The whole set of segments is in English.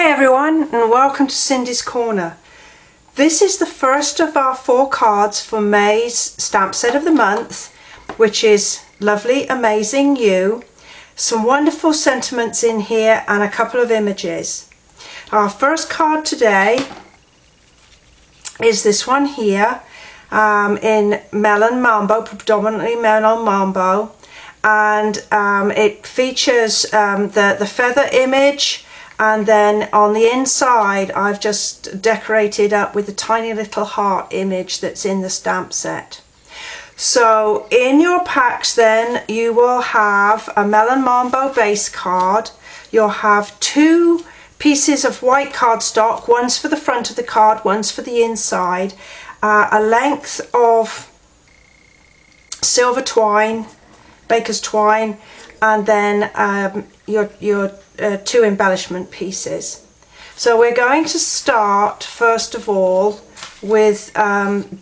Hi everyone, and welcome to Cindy's Corner. This is the first of our 4 cards for May's stamp set of the month, which is Lovely Amazing You. Some wonderful sentiments in here and a couple of images. Our first card today is this one here in Melon Mambo, predominantly Melon Mambo, and it features the feather image. And then on the inside, I've just decorated up with a tiny little heart image that's in the stamp set. So in your packs then, you will have a Melon Mambo base card. You'll have 2 pieces of white cardstock. One's for the front of the card, one's for the inside. A length of silver twine, baker's twine, and then your 2 embellishment pieces. So we're going to start first of all with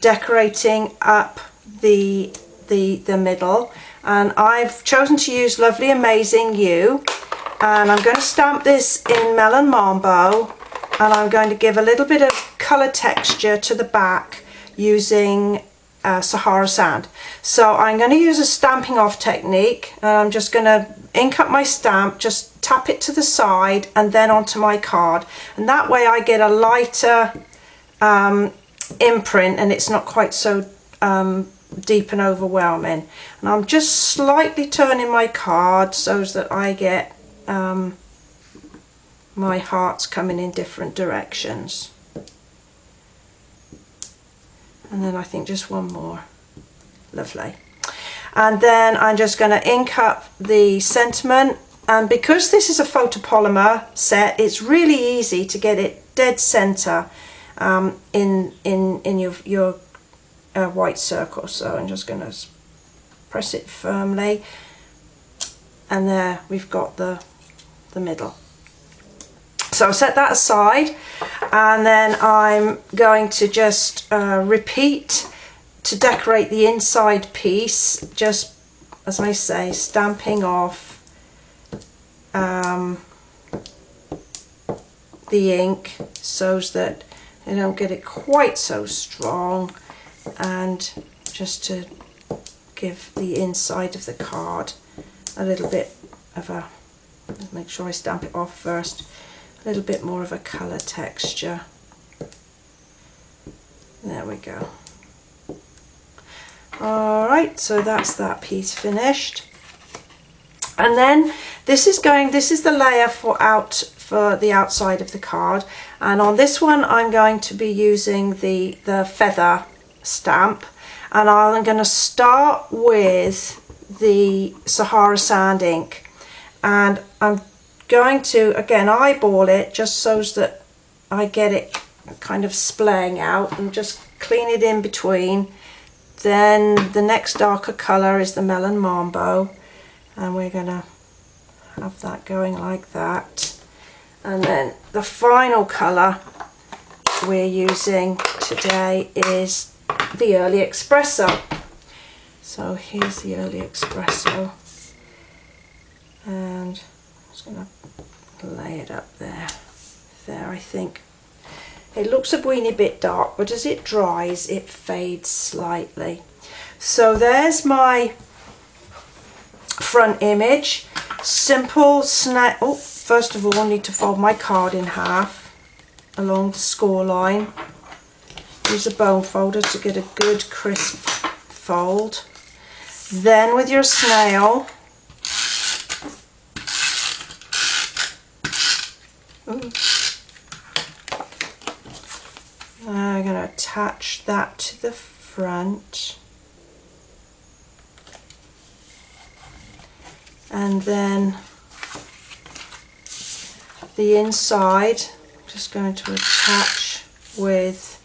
decorating up the middle, and I've chosen to use Lovely Amazing You, and I'm going to stamp this in Melon Mambo, and I'm going to give a little bit of colour texture to the back using Sahara sand. So I'm going to use a stamping off technique, and I'm just going to ink up my stamp, just tap it to the side and then onto my card, and that way I get a lighter imprint and it's not quite so deep and overwhelming. And I'm just slightly turning my card so that I get my hearts coming in different directions. And then I think just one more. Lovely. And then I'm just going to ink up the sentiment, and because this is a photopolymer set, it's really easy to get it dead center in your white circle. So I'm just going to press it firmly, and there we've got the middle. So I'll set that aside, and then I'm going to just repeat to decorate the inside piece, just as I say, stamping off the ink so that I don't get it quite so strong, and just to give the inside of the card a little bit of a, make sure I stamp it off first, a little bit more of a colour texture. There we go. Alright, so that's that piece finished. And then this is the layer for the outside of the card, and on this one I'm going to be using the feather stamp, and I'm going to start with the Sahara sand ink, and I'm going to again eyeball it just so that I get it kind of splaying out, and just clean it in between. Then the next darker colour is the Melon Mambo, and we're going to have that going like that. And then the final colour we're using today is the Early Espresso. So here's the Early Espresso, and I'm just going to lay it up there. There, I think. It looks a weeny bit dark, but as it dries it fades slightly. So there's my front image. Simple snap. Oh, first of all I need to fold my card in half along the score line. Use a bone folder to get a good crisp fold. Then with your snail, I'm going to attach that to the front, and then the inside I'm just going to attach with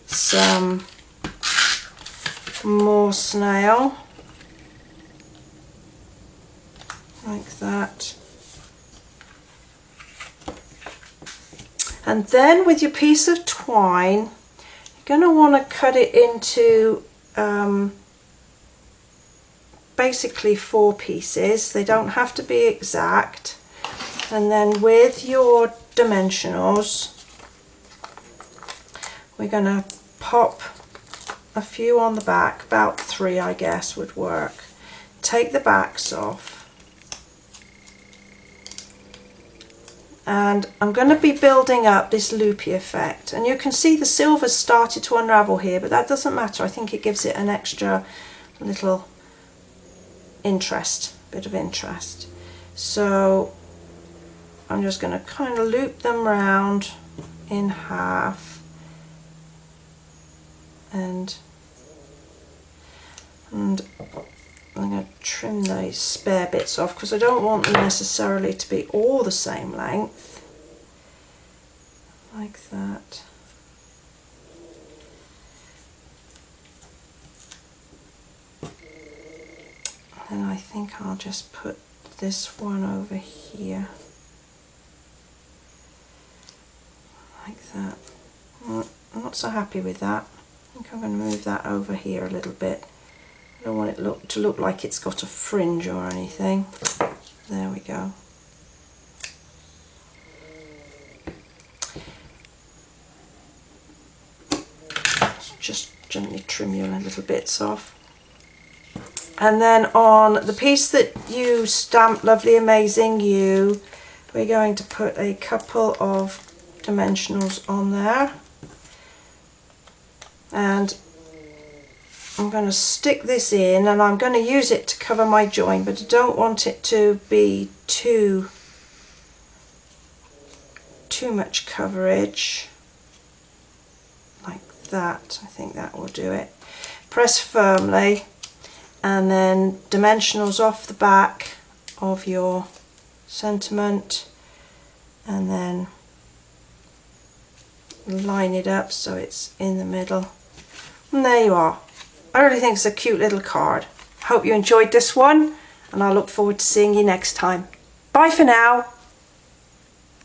some more snail like that. And then with your piece of twine, you're going to want to cut it into basically 4 pieces. They don't have to be exact. And then with your dimensionals, we're going to pop a few on the back, about 3 I guess would work. Take the backs off. And I'm going to be building up this loopy effect, and you can see the silver's started to unravel here, but that doesn't matter. I think it gives it an extra little bit of interest. So I'm just going to kind of loop them round in half, and I'm going to trim those spare bits off because I don't want them necessarily to be all the same length, like that. And I think I'll just put this one over here, like that. I'm not so happy with that. I think I'm going to move that over here a little bit. I don't want it to look like it's got a fringe or anything. There we go. Just gently trim your little bits off. And then on the piece that you stamped Lovely Amazing You, we're going to put a couple of dimensionals on there. And I'm going to stick this in, and I'm going to use it to cover my join, but I don't want it to be too much coverage, like that. I think that will do it. Press firmly, and then dimensionals off the back of your sentiment, and then line it up so it's in the middle. And there you are. I really think it's a cute little card. Hope you enjoyed this one, and I look forward to seeing you next time. Bye for now.